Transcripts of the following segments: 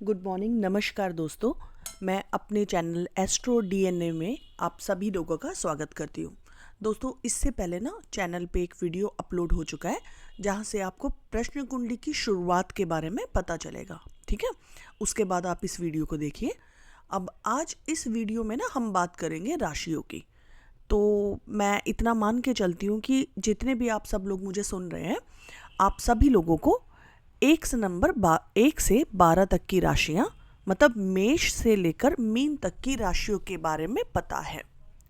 Good morning, नमस्कार दोस्तों। मैं अपने चैनल एस्ट्रो डीएनए में आप सभी लोगों का स्वागत करती हूँ। दोस्तों, इससे पहले ना चैनल पे एक वीडियो अपलोड हो चुका है जहाँ से आपको प्रश्न कुंडली की शुरुआत के बारे में पता चलेगा। ठीक है, उसके बाद आप इस वीडियो को देखिए। अब आज इस वीडियो में ना हम बात करेंगे राशियों की। तो मैं इतना मान के चलती हूँ कि जितने भी आप सब लोग मुझे सुन रहे हैं, आप सभी लोगों को एक से 12 तक की राशियां, मतलब मेष से लेकर मीन तक की राशियों के बारे में पता है।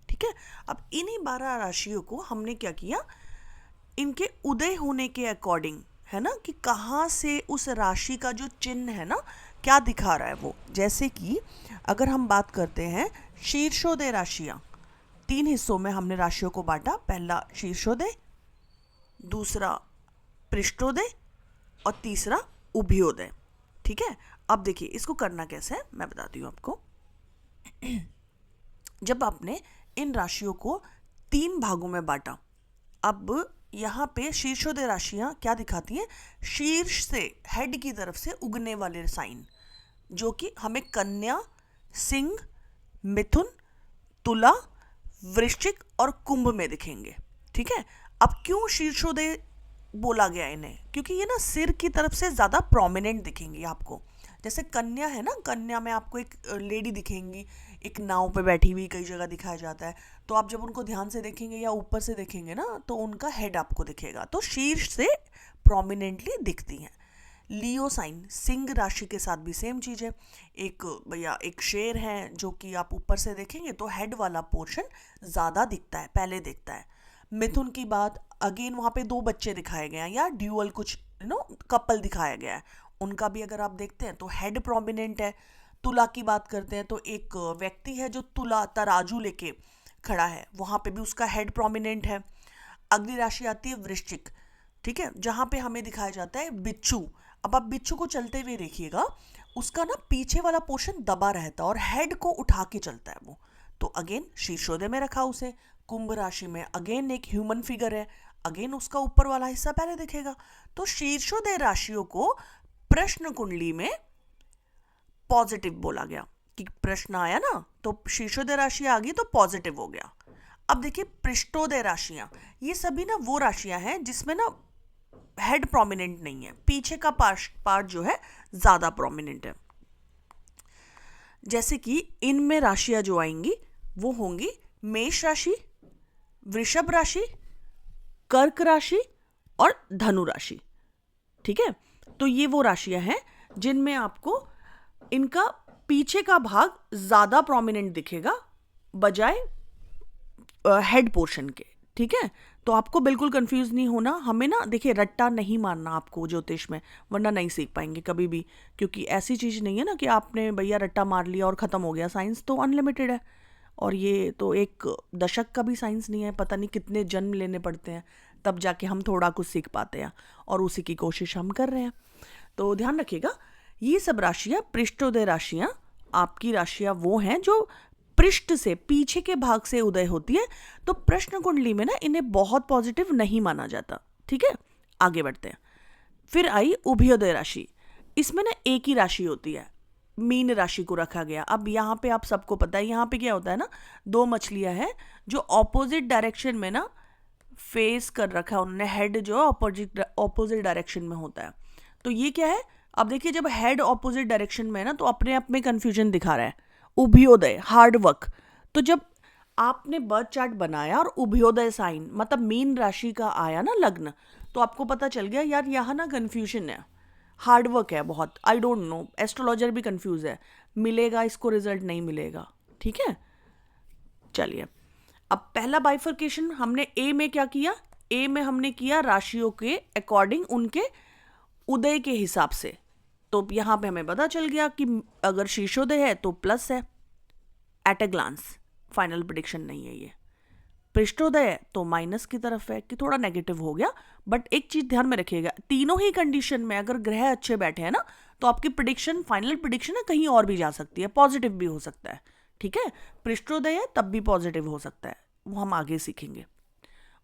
ठीक है, अब इन्हीं 12 राशियों को हमने क्या किया, इनके उदय होने के अकॉर्डिंग, है ना, कि कहाँ से उस राशि का जो चिन्ह है ना, क्या दिखा रहा है वो। जैसे कि अगर हम बात करते हैं शीर्षोदय राशियां, 3 हिस्सों में हमने राशियों को बांटा। पहला शीर्षोदय, दूसरा पृष्ठोदय और तीसरा उभयोदय। ठीक है, अब देखिए इसको करना कैसे है मैं बताती हूँ आपको। जब आपने इन राशियों को 3 भागों में बांटा, अब यहाँ पे शीर्षोदय राशियां क्या दिखाती हैं, शीर्ष से हेड की तरफ से उगने वाले साइन, जो कि हमें कन्या, सिंह, मिथुन, तुला, वृश्चिक और कुंभ में दिखेंगे। ठीक है, अब क्यों शीर्षोदय बोला गया इन्हें, क्योंकि ये ना सिर की तरफ से ज़्यादा प्रोमिनेंट दिखेंगी आपको। जैसे कन्या है ना, कन्या में आपको एक लेडी दिखेंगी, एक नाव पे बैठी हुई कई जगह दिखाया जाता है। तो आप जब उनको ध्यान से देखेंगे या ऊपर से देखेंगे ना, तो उनका हेड आपको दिखेगा, तो शीर्ष से प्रोमिनेंटली दिखती हैं। लियो साइन, सिंह राशि के साथ भी सेम चीज़ है। एक शेर है जो कि आप ऊपर से देखेंगे तो हेड वाला पोर्शन ज़्यादा दिखता है, पहले दिखता है। मिथुन की बात, अगेन वहाँ पे 2 बच्चे दिखाए गए हैं या ड्यूअल कुछ कपल दिखाया गया है, उनका भी अगर आप देखते हैं तो हेड प्रोमिनेंट है। तुला की बात करते हैं तो एक व्यक्ति है जो तुला तराजू लेके खड़ा है, वहाँ पे भी उसका हेड प्रोमिनेंट है। अगली राशि आती है वृश्चिक। ठीक है, जहाँ पे हमें दिखाया जाता है बिच्छू। अब आप बिच्छू को चलते हुए देखिएगा, उसका ना पीछे वाला पोर्शन दबा रहता है और हेड को उठा के चलता है वो, तो अगेन शीर्षोदय में रखा उसे। कुंभ राशि में अगेन एक ह्यूमन फिगर है, अगेन उसका ऊपर वाला हिस्सा पहले दिखेगा। तो शीर्षोदय राशियों को प्रश्न कुंडली में पॉजिटिव बोला गया, कि प्रश्न आया ना तो शीर्षोदय राशि आ गई तो पॉजिटिव हो गया। अब देखिए पृष्ठोदय राशियां, ये सभी ना वो राशियां हैं जिसमें ना हेड प्रोमिनेंट नहीं है, पीछे का पार्ट जो है ज्यादा प्रोमिनेंट है। जैसे कि इनमें राशियां जो आएंगी वो होंगी मेष राशि, वृषभ राशि, कर्क राशि और धनु राशि। ठीक है, तो ये वो राशियां हैं जिनमें आपको इनका पीछे का भाग ज्यादा प्रोमिनेंट दिखेगा बजाय हेड पोर्शन के। ठीक है, तो आपको बिल्कुल कंफ्यूज नहीं होना। हमें ना देखिए रट्टा नहीं मारना आपको ज्योतिष में, वरना नहीं सीख पाएंगे कभी भी, क्योंकि ऐसी चीज़ नहीं है ना कि आपने भैया रट्टा मार लिया और ख़त्म हो गया। साइंस तो अनलिमिटेड है, और ये तो एक दशक का भी साइंस नहीं है, पता नहीं कितने जन्म लेने पड़ते हैं तब जाके हम थोड़ा कुछ सीख पाते हैं, और उसी की कोशिश हम कर रहे हैं। तो ध्यान रखिएगा, ये सब राशियाँ पृष्ठोदय राशियाँ आपकी राशियाँ वो हैं जो पृष्ठ से पीछे के भाग से उदय होती है, तो प्रश्न कुंडली में ना इन्हें बहुत पॉजिटिव नहीं माना जाता। ठीक है, आगे बढ़ते हैं। फिर आई उभयोदय राशि, इसमें ना एक ही राशि होती है, मीन राशि को रखा गया। अब यहाँ पे आप सबको पता है यहाँ पे क्या होता है ना, 2 मछलियां हैं जो ऑपोजिट डायरेक्शन में ना फेस कर रखा है उन्होंने, हेड जो ऑपोजिट डायरेक्शन में होता है। तो ये क्या है, अब देखिए जब हेड ऑपोजिट डायरेक्शन में है ना तो अपने आप में कंफ्यूजन दिखा रहा है। उभयोदय हार्ड वर्क, तो जब आपने बर्थ चार्ट बनाया और उभयोदय साइन मतलब मीन राशि का आया ना लग्न, तो आपको पता चल गया यार यहाँ ना कंफ्यूजन है, हार्ड वर्क है बहुत, आई डोंट नो, एस्ट्रोलॉजर भी कंफ्यूज है, मिलेगा इसको रिजल्ट नहीं मिलेगा। ठीक है, चलिए अब पहला बाइफर्केशन हमने ए में क्या किया, ए में हमने किया राशियों के अकॉर्डिंग उनके उदय के हिसाब से। तो यहाँ पे हमें पता चल गया कि अगर शीर्षोदय है तो प्लस है, at a glance, final prediction नहीं है ये। पृष्ठोदय है तो माइनस की तरफ है कि थोड़ा नेगेटिव हो गया। बट एक चीज ध्यान में रखिएगा, तीनों ही कंडीशन में अगर ग्रह अच्छे बैठे हैं ना तो आपकी प्रेडिक्शन, फाइनल प्रेडिक्शन है, कहीं और भी जा सकती है, पॉजिटिव भी हो सकता है। ठीक है, पृष्ठोदय है तब भी पॉजिटिव हो सकता है, वो हम आगे सीखेंगे।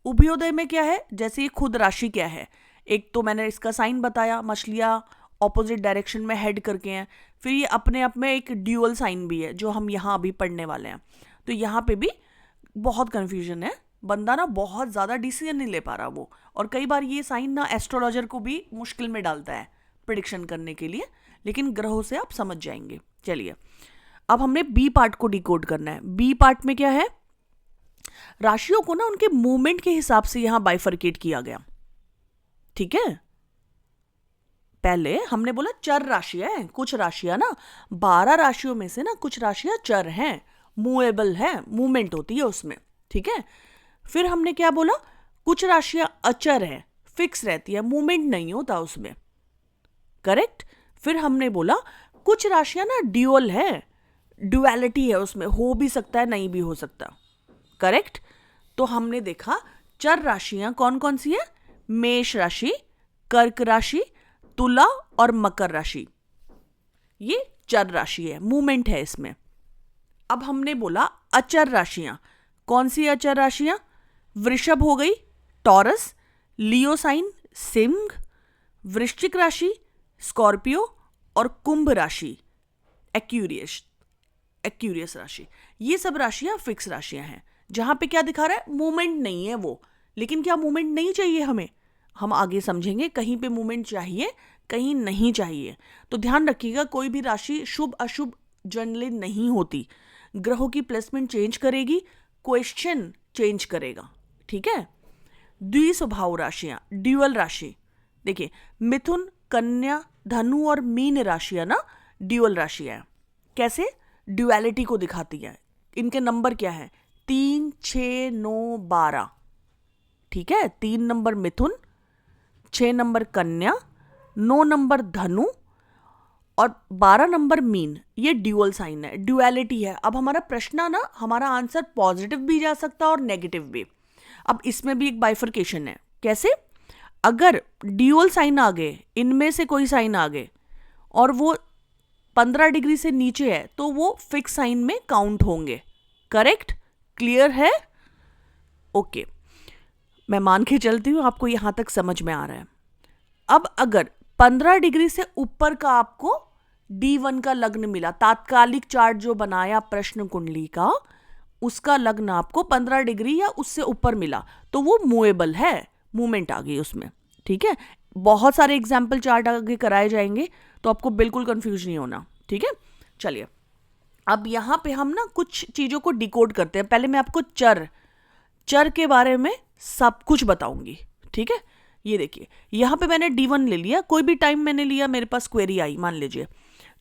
उभयोदय में क्या है, जैसे ये खुद राशि क्या है, एक तो मैंने इसका साइन बताया, मछलियां ऑपोजिट डायरेक्शन में हेड करके हैं, फिर ये अपने आप में एक ड्यूअल साइन भी है जो हम यहाँ अभी पढ़ने वाले हैं। तो यहाँ पे भी बहुत कन्फ्यूजन है, बंदा ना बहुत ज़्यादा डिसीजन नहीं ले पा रहा वो, और कई बार ये साइन ना एस्ट्रोलॉजर को भी मुश्किल में डालता है प्रिडिक्शन करने के लिए, लेकिन ग्रहों से आप समझ जाएंगे। चलिए अब हमने बी पार्ट को डिकोड करना है। बी पार्ट में क्या है, राशियों को ना उनके मूवमेंट के हिसाब से यहां बाइफरकेट किया गया। ठीक है, पहले हमने बोला चर राशियां हैं, कुछ राशियां ना 12 राशियों में से ना कुछ राशियां चर हैं, मूवेबल है, मूवमेंट होती है उसमें। ठीक है, फिर हमने क्या बोला, कुछ राशियां अचर है, फिक्स रहती है, मूवमेंट नहीं होता उसमें। करेक्ट। फिर हमने बोला कुछ राशियां ना ड्यूअल है, ड्युअलिटी है उसमें, हो भी सकता है नहीं भी हो सकता। करेक्ट। तो हमने देखा चर राशियां कौन कौन सी है, मेष राशि, कर्क राशि, तुला और मकर राशि, ये चर राशि है, मूवमेंट है इसमें। अब हमने बोला अचर राशियां, कौन सी अचर राशियां, वृषभ हो गई, टॉरस, लियो साइन, सिंह, वृश्चिक राशि, स्कॉर्पियो और कुंभ राशि, एक्यूरियस राशि। ये सब राशियां फिक्स राशियां हैं जहां पे क्या दिखा रहा है, मूवमेंट नहीं है वो। लेकिन क्या मूवमेंट नहीं चाहिए हमें, हम आगे समझेंगे, कहीं पे मूवमेंट चाहिए कहीं नहीं चाहिए। तो ध्यान रखिएगा, कोई भी राशि शुभ अशुभ जनरली नहीं होती, ग्रहों की प्लेसमेंट चेंज करेगी, क्वेश्चन चेंज करेगा। ठीक है। द्विस्वभाव राशियां, ड्यूअल राशि, देखिए मिथुन, कन्या, धनु और मीन राशियां ना ड्यूअल राशियां हैं। कैसे, ड्युअलिटी को दिखाती है। इनके नंबर क्या है, 3, 6, 9, 12। ठीक है, 3 नंबर मिथुन, 6 नंबर कन्या, 9 नंबर धनु और 12 नंबर मीन, ये ड्यूअल साइन है, ड्युअलिटी है। अब हमारा प्रश्न ना, हमारा आंसर पॉजिटिव भी जा सकता है और नेगेटिव भी। अब इसमें भी एक बाइफरकेशन है। कैसे, अगर ड्यूअल साइन आ गए, इनमें से कोई साइन आ गए और वो 15 डिग्री से नीचे है तो वो फिक्स साइन में काउंट होंगे। करेक्ट, क्लियर है? ओके, मैं मान के चलती हूं आपको यहां तक समझ में आ रहा है। अब अगर 15 डिग्री से ऊपर का आपको D1 का लग्न मिला, तात्कालिक चार्ट जो बनाया प्रश्न कुंडली का, उसका लग्न आपको 15 डिग्री या उससे ऊपर मिला, तो वो मूवेबल है, मूवमेंट आ गई उसमें। ठीक है, बहुत सारे एग्जाम्पल चार्ट आगे कराए जाएंगे तो आपको बिल्कुल कंफ्यूज नहीं होना। ठीक है, चलिए अब यहां पे हम ना कुछ चीजों को डिकोड करते हैं। पहले मैं आपको चर के बारे में सब कुछ बताऊंगी। ठीक है, ये देखिए यहां पे मैंने D1 ले लिया, कोई भी टाइम मैंने लिया, मेरे पास क्वेरी आई मान लीजिए,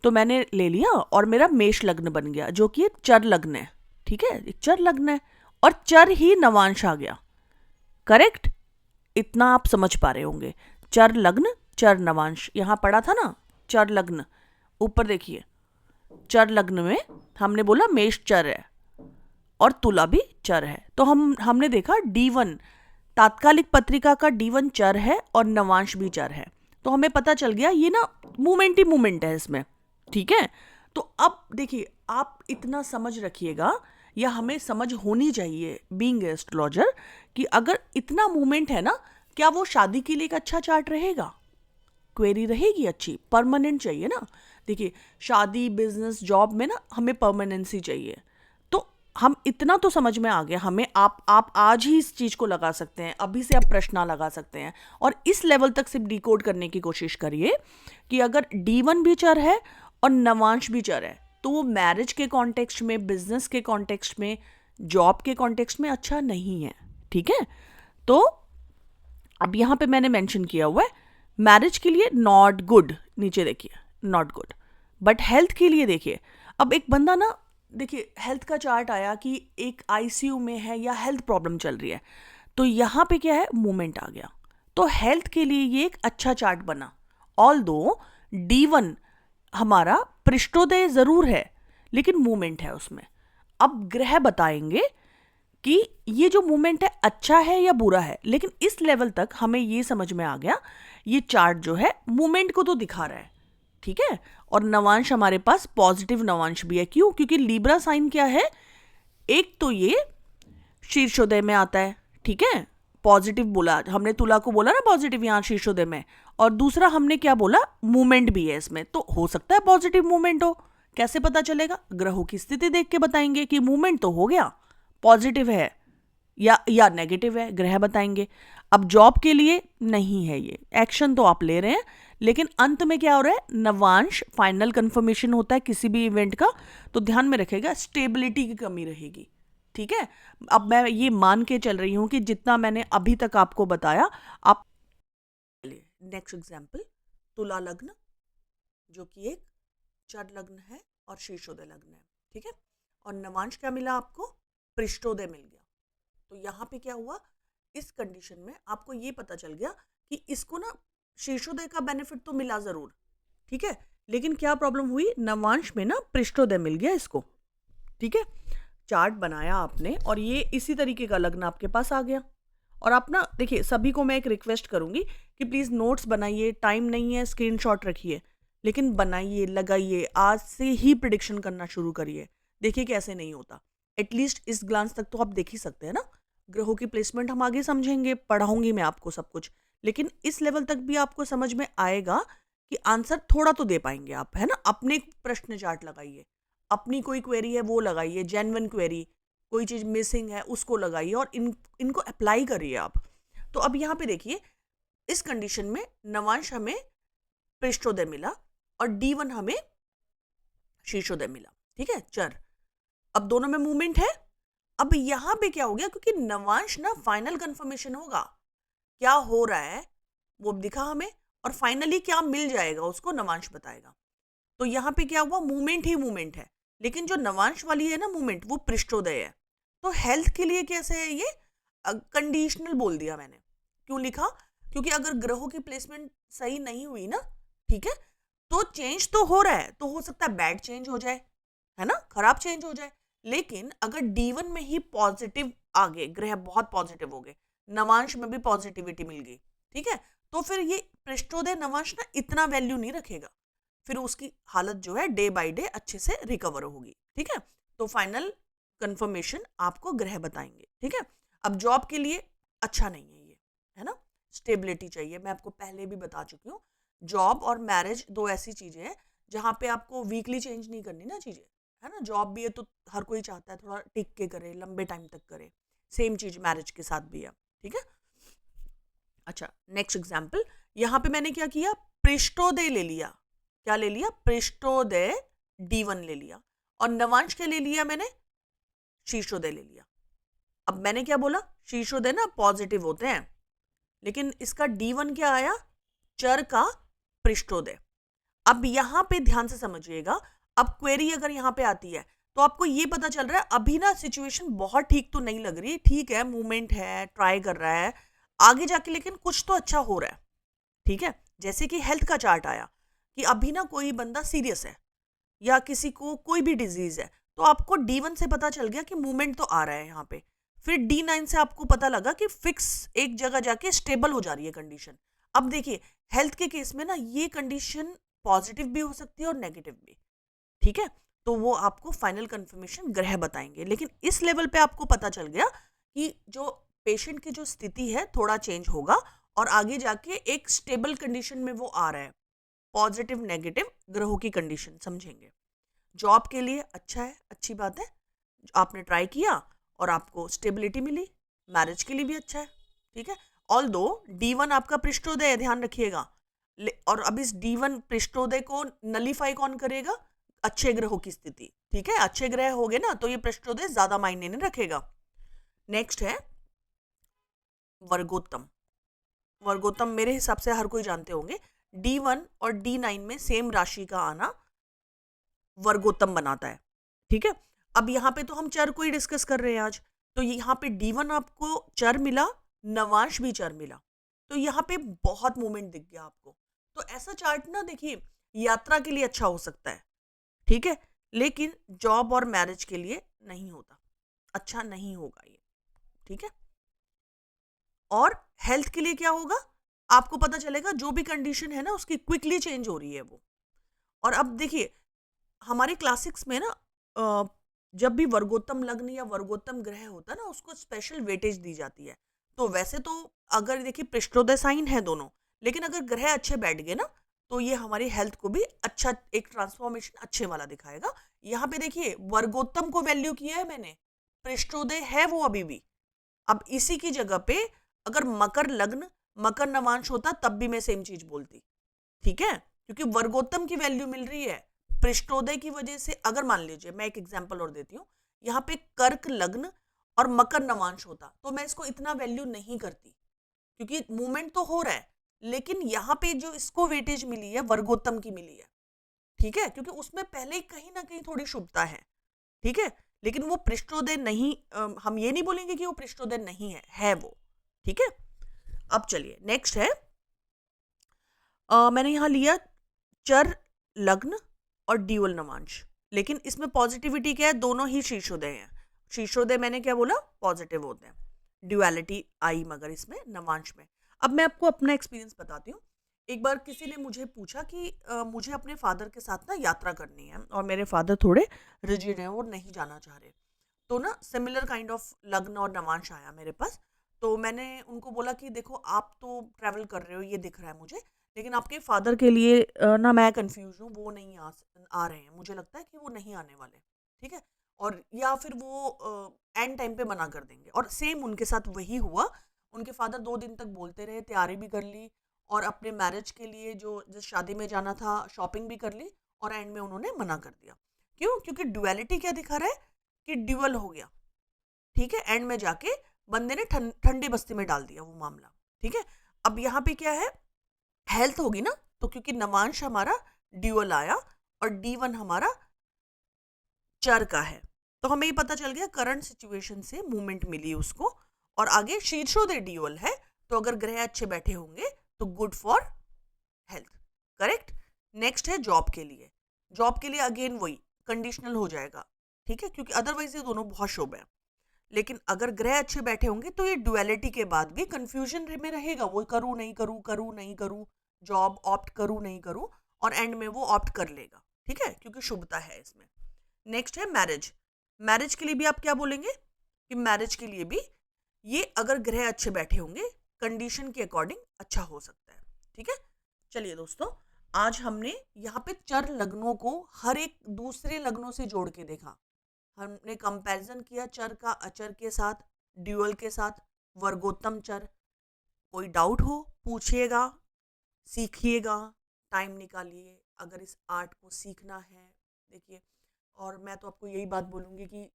तो मैंने ले लिया और मेरा मेष लग्न बन गया जो कि एक चर लग्न है। ठीक है, एक चर लग्न है और चर ही नवांश आ गया। करेक्ट, इतना आप समझ पा रहे होंगे, चर लग्न चर नवांश, यहां पढ़ा था ना चर लग्न, ऊपर देखिए चर लग्न में हमने बोला मेष चर है और तुला भी चर है। तो हमने देखा D1 तात्कालिक पत्रिका का D1 चर है और नवांश भी चर है, तो हमें पता चल गया ये ना मूवमेंट ही मूवमेंट है इसमें। ठीक है, तो अब देखिए आप इतना समझ रखिएगा, या हमें समझ होनी चाहिए बीइंग एस्ट्रोलॉजर, कि अगर इतना मूवमेंट है ना, क्या वो शादी के लिए एक अच्छा चार्ट रहेगा, क्वेरी रहेगी अच्छी, परमानेंट चाहिए ना। देखिए शादी, बिजनेस, जॉब में ना हमें परमानेंसी चाहिए। तो हम इतना तो समझ में आ गया हमें, आप आज ही इस चीज को लगा सकते हैं, अभी से आप प्रश्न लगा सकते हैं और इस लेवल तक सिर्फ डिकोड करने की कोशिश करिए कि अगर D1 भी चर है और नवांश भी चर है तो वो मैरिज के कॉन्टेक्स्ट में, बिजनेस के कॉन्टेक्स्ट में, जॉब के कॉन्टेक्स्ट में अच्छा नहीं है। ठीक है, तो अब यहां पे मैंने मेंशन किया हुआ है मैरिज के लिए नॉट गुड, नीचे देखिए नॉट गुड, बट हेल्थ के लिए देखिए, अब एक बंदा ना, देखिए हेल्थ का चार्ट आया कि एक ICU में है या हेल्थ प्रॉब्लम चल रही है, तो यहां पे क्या है, मूवमेंट आ गया, तो हेल्थ के लिए ये एक अच्छा चार्ट बना। ऑल्दो D1 हमारा पृष्ठोदय जरूर है लेकिन मूवमेंट है उसमें। अब ग्रह बताएंगे कि ये जो मूवमेंट है अच्छा है या बुरा है, लेकिन इस लेवल तक हमें ये समझ में आ गया ये चार्ट जो है मूवमेंट को तो दिखा रहा है। ठीक है, और नवांश हमारे पास पॉजिटिव नवांश भी है। क्यों? क्योंकि लीब्रा साइन क्या है, एक तो ये शीर्षोदय में आता है, ठीक है, पॉजिटिव बोला हमने, तुला को बोला ना पॉजिटिव यहाँ शीर्षोदय में, और दूसरा हमने क्या बोला, मूवमेंट भी है इसमें, तो हो सकता है पॉजिटिव मूवमेंट हो। कैसे पता चलेगा? ग्रहों की स्थिति देख के बताएंगे कि मूवमेंट तो हो गया, पॉजिटिव है या नेगेटिव है, ग्रह बताएंगे। अब जॉब के लिए नहीं है ये, एक्शन तो आप ले रहे हैं, लेकिन अंत में क्या हो रहा है, नवांश फाइनल कंफर्मेशन होता है किसी भी इवेंट का, तो ध्यान में रखेगा स्टेबिलिटी की कमी रहेगी। ठीक है, अब मैं ये मान के चल रही हूं कि जितना मैंने अभी तक आपको बताया आप। नेक्स्ट एग्जाम्पल, तुला लग्न जो कि एक चर लग्न है और शीर्षोदय लग्न है। ठीक है, और नवांश क्या मिला आपको, पृष्ठोदय मिल गया। तो यहाँ पे क्या हुआ, इस कंडीशन में आपको ये पता चल गया कि इसको ना शीर्षोदय का बेनिफिट तो मिला जरूर, ठीक है, लेकिन क्या प्रॉब्लम हुई, नवांश में ना पृष्ठोदय मिल गया इसको। ठीक है, चार्ट बनाया आपने और ये इसी तरीके का लग्न आपके पास आ गया। और आप ना देखिए, सभी को मैं एक रिक्वेस्ट करूंगी कि प्लीज नोट्स बनाइए, टाइम नहीं है स्क्रीनशॉट रखिए, लेकिन बनाइए, लगाइए, आज से ही प्रिडिक्शन करना शुरू करिए। देखिए कैसे नहीं होता, एटलीस्ट इस ग्लांस तक तो आप देख ही सकते हैं ना। ग्रहों की प्लेसमेंट हम आगे समझेंगे, पढ़ाऊंगी मैं आपको सब कुछ, लेकिन इस लेवल तक भी आपको समझ में आएगा कि आंसर थोड़ा तो दे पाएंगे आप, है ना। अपने प्रश्न चार्ट लगाइए, अपनी कोई क्वेरी है वो लगाइए, जेन्युइन क्वेरी, कोई चीज मिसिंग है उसको लगाइए और इनको अप्लाई करिए आप। तो अब यहाँ पे देखिए, इस कंडीशन में नवांश हमें पृष्ठोदय मिला और D1 हमें शीर्षोदय मिला। ठीक है, चर, अब दोनों में मूवमेंट है। अब यहां पे क्या हो गया, क्योंकि नवांश ना फाइनल कंफर्मेशन होगा, क्या हो रहा है वो दिखा हमें, और फाइनली क्या मिल जाएगा उसको नवांश बताएगा। तो यहाँ पे क्या हुआ, मूवमेंट ही मूवमेंट है, लेकिन जो नवांश वाली है ना मूवमेंट, वो पृष्ठोदय है। तो हेल्थ के लिए कैसे है ये, कंडीशनल बोल दिया मैंने। क्यों लिखा, क्योंकि अगर ग्रहों की प्लेसमेंट सही नहीं हुई ना, ठीक है, तो चेंज तो हो रहा है, तो हो सकता है बैड चेंज हो जाए, है ना, खराब चेंज हो जाए। लेकिन अगर D1 में ही पॉजिटिव आ गए, ग्रह बहुत पॉजिटिव हो गए, नवांश में भी पॉजिटिविटी मिल गई, ठीक है, तो फिर ये पृष्ठोदय नवांश ना इतना वैल्यू नहीं रखेगा, फिर उसकी हालत जो है डे बाय डे अच्छे से रिकवर होगी। ठीक है, तो फाइनल कंफर्मेशन आपको ग्रह बताएंगे। ठीक है, अब जॉब के लिए अच्छा नहीं है ये, है ना, स्टेबिलिटी चाहिए। मैं आपको पहले भी बता चुकी हूँ, जॉब और मैरिज दो ऐसी चीजें हैं जहाँ पे आपको वीकली चेंज नहीं करनी ना चीजें, है ना। जॉब भी है तो हर कोई चाहता है थोड़ा टिक के करे, लंबे टाइम तक करे, सेम चीज मैरिज के साथ भी है। ठीक है, अच्छा नेक्स्ट एग्जाम्पल, यहाँ पे मैंने क्या किया, पृष्ठोदय ले लिया, क्या ले लिया, पृष्ठोदय D1 ले लिया, और नवांश क्या ले लिया मैंने, शीर्षोदय ले लिया। अब मैंने क्या बोला, शीर्षोदय ना पॉजिटिव होते हैं, लेकिन इसका D1 क्या आया, चर का पृष्ठोदय। अब यहां पे ध्यान से समझिएगा, अब क्वेरी अगर यहां पे आती है तो आपको ये पता चल रहा है अभी ना सिचुएशन बहुत ठीक तो नहीं लग रही, ठीक है मूवमेंट है, ट्राई कर रहा है आगे जाके, लेकिन कुछ तो अच्छा हो रहा है। ठीक है, जैसे कि हेल्थ का चार्ट आया कि अभी ना कोई बंदा सीरियस है या किसी को कोई भी डिजीज है, तो आपको D1 से पता चल गया कि मूवमेंट तो आ रहा है यहाँ पे। फिर D9 से आपको पता लगा कि फिक्स एक जगह जाके स्टेबल हो जा रही है कंडीशन। अब देखिए हेल्थ के केस में ना ये कंडीशन पॉजिटिव भी हो सकती है और नेगेटिव भी, ठीक है, तो वो आपको फाइनल कंफर्मेशन ग्रह बताएंगे। लेकिन इस लेवल पे आपको पता चल गया कि जो पेशेंट की जो स्थिति है थोड़ा चेंज होगा और आगे जाके एक स्टेबल कंडीशन में वो आ रहा है, पॉजिटिव नेगेटिव ग्रहों की कंडीशन समझेंगे। जॉब के लिए अच्छा है, अच्छी बात है, आपने ट्राई किया और आपको स्टेबिलिटी मिली, मैरिज के लिए भी अच्छा है। ठीक है, ऑल दो D1 आपका पृष्ठोदय है, ध्यान रखिएगा, और अब इस D1 पृष्ठोदय को नलीफाई कौन करेगा, अच्छे ग्रहों की स्थिति। ठीक है, अच्छे ग्रह हो गए ना तो ये पृष्ठोदय ज्यादा मायने नहीं रखेगा। नेक्स्ट है वर्गोत्तम। वर्गोत्तम मेरे हिसाब से हर कोई जानते होंगे, D1 और D9 में सेम राशि का आना वर्गोत्तम बनाता है। ठीक है, अब यहाँ पे तो हम चर को ही डिस्कस कर रहे हैं आज, तो यहाँ पे D1 आपको चर मिला, नवांश भी चर मिला, तो यहाँ पे बहुत मूवमेंट दिख गया आपको। तो ऐसा चार्ट ना देखिए यात्रा के लिए अच्छा हो सकता है, ठीक है, लेकिन जॉब और मैरिज के लिए नहीं होता, अच्छा नहीं होगा ये। ठीक है, और हेल्थ के लिए क्या होगा, आपको पता चलेगा जो भी कंडीशन है ना उसकी क्विकली चेंज हो रही है वो। और अब देखिए हमारे क्लासिक्स में ना जब भी वर्गोत्तम लग्न या वर्गोत्तम ग्रह होता है ना उसको स्पेशल वेटेज दी जाती है। तो वैसे तो अगर देखिए पृष्ठोदय साइन है दोनों, लेकिन अगर ग्रह अच्छे बैठ गए ना तो ये हमारी हेल्थ को भी अच्छा एक ट्रांसफॉर्मेशन अच्छे वाला दिखाएगा। यहाँ पे देखिए वर्गोत्तम को वैल्यू किया है मैंने, पृष्ठोदय है वो अभी भी। अब इसी की जगह पे अगर मकर लग्न मकर नवांश होता तब भी मैं सेम चीज बोलती, ठीक है, क्योंकि वर्गोत्तम की वैल्यू मिल रही है पृष्ठोदय की वजह से। अगर मान लीजिए मैं एक एग्जांपल और देती हूँ, यहाँ पे कर्क लग्न और मकर नवांश होता तो मैं इसको इतना वैल्यू नहीं करती, क्योंकि मूवमेंट तो हो रहा है, लेकिन यहाँ पे जो इसको वेटेज मिली है वर्गोत्तम की मिली है, ठीक है, क्योंकि उसमें पहले ही कहीं ना कहीं थोड़ी शुभता है, ठीक है, लेकिन वो पृष्ठोदय नहीं, हम ये नहीं बोलेंगे कि वो पृष्ठोदय नहीं है वो, ठीक है। अब चलिए नेक्स्ट है, मैंने यहाँ लिया चर लग्न और ड्यूअल नवांश, लेकिन इसमें पॉजिटिविटी क्या है, दोनों ही शीर्षोदय हैं। शीर्षोदय मैंने क्या बोला, पॉजिटिव होते हैं, ड्युअलिटी आई मगर इसमें नवांश में। अब मैं आपको अपना एक्सपीरियंस बताती हूँ। एक बार किसी ने मुझे पूछा कि मुझे अपने फादर के साथ ना यात्रा करनी है और मेरे फादर थोड़े रिजिड हैं और नहीं जाना चाह रहे, तो ना सिमिलर काइंड ऑफ लग्न और नवांश आया मेरे पास। तो मैंने उनको बोला कि देखो आप तो ट्रैवल कर रहे हो ये दिख रहा है मुझे, लेकिन आपके फादर के लिए ना मैं कंफ्यूज हूँ, वो नहीं आ रहे हैं, मुझे लगता है कि वो नहीं आने वाले, ठीक है, और या फिर वो एंड टाइम पे मना कर देंगे। और सेम उनके साथ वही हुआ, उनके फादर 2 दिन तक बोलते रहे, तैयारी भी कर ली और अपने मैरिज के लिए जो जिस शादी में जाना था शॉपिंग भी कर ली, और एंड में उन्होंने मना कर दिया। क्यों? क्योंकि डुअलिटी क्या दिखा रहा है कि ड्यूअल हो गया, ठीक है, एंड में जाके बंदे ने ठंडी बस्ती में डाल दिया वो मामला, ठीक है। अब यहाँ पे क्या है, हेल्थ होगी ना, तो क्योंकि नवांश हमारा ड्यूअल आया और D1 हमारा चर का है, तो हमें ये पता चल गया करंट सिचुएशन से मूवमेंट मिली उसको, और आगे शीर्षोदय ड्यूअल है, तो अगर ग्रह अच्छे बैठे होंगे तो good for health, correct. Next है जॉब के लिए, जॉब के लिए अगेन वही कंडीशनल हो जाएगा, ठीक है, क्योंकि अदरवाइज ये दोनों बहुत शुभ है। लेकिन अगर ग्रह अच्छे बैठे होंगे तो ये डुअलिटी के बाद भी कंफ्यूजन में रहेगा, वो करूँ नहीं करूँ, करूँ नहीं करूँ, जॉब ऑप्ट करूँ नहीं करूँ, और एंड में वो ऑप्ट कर लेगा, ठीक है, क्योंकि शुभता है इसमें। नेक्स्ट है मैरिज, मैरिज के लिए भी आप क्या बोलेंगे कि मैरिज के लिए भी ये अगर ग्रह अच्छे बैठे होंगे कंडीशन के अकॉर्डिंग अच्छा हो सकता है, ठीक है। चलिए दोस्तों, आज हमने यहाँ पे चर लग्नों को हर एक दूसरे लग्नों से जोड़ के देखा, हमने कंपैरिजन किया चर का अचर के साथ, ड्यूअल के साथ, वर्गोत्तम चर। कोई डाउट हो पूछिएगा, सीखिएगा, टाइम निकालिए अगर इस आर्ट को सीखना है, देखिए। और मैं तो आपको यही बात बोलूँगी कि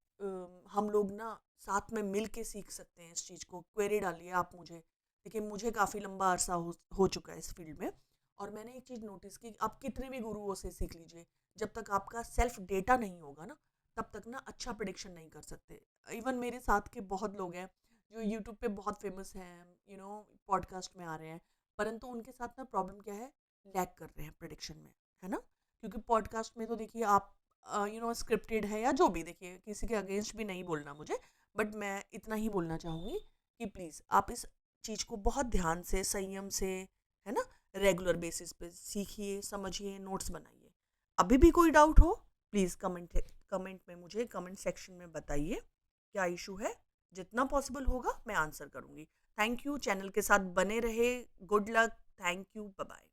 हम लोग ना साथ में मिल के सीख सकते हैं इस चीज़ को। क्वेरी डालिए आप मुझे, देखिए मुझे काफ़ी लंबा अरसा हो चुका है इस फील्ड में, और मैंने एक चीज़ नोटिस की, आप कितने भी गुरुओं से सीख लीजिए, जब तक आपका सेल्फ डेटा नहीं होगा ना तब तक ना अच्छा प्रिडिक्शन नहीं कर सकते। इवन मेरे साथ के बहुत लोग हैं जो यूट्यूब पे बहुत फेमस हैं, पॉडकास्ट में आ रहे हैं, परंतु उनके साथ ना प्रॉब्लम क्या है, लैग कर रहे हैं प्रिडिक्शन में, है ना, क्योंकि पॉडकास्ट में तो देखिए आप स्क्रिप्टेड है या जो भी, देखिए किसी के अगेंस्ट भी नहीं बोलना मुझे, बट मैं इतना ही बोलना चाहूँगी कि प्लीज़ आप इस चीज़ को बहुत ध्यान से, संयम से, है ना, रेगुलर बेसिस पे सीखिए, समझिए, नोट्स बनाइए। अभी भी कोई डाउट हो प्लीज़ कमेंट में मुझे कमेंट सेक्शन में बताइए क्या इशू है, जितना पॉसिबल होगा मैं आंसर करूँगी। थैंक यू, चैनल के साथ बने रहे, good luck, thank you, bye bye.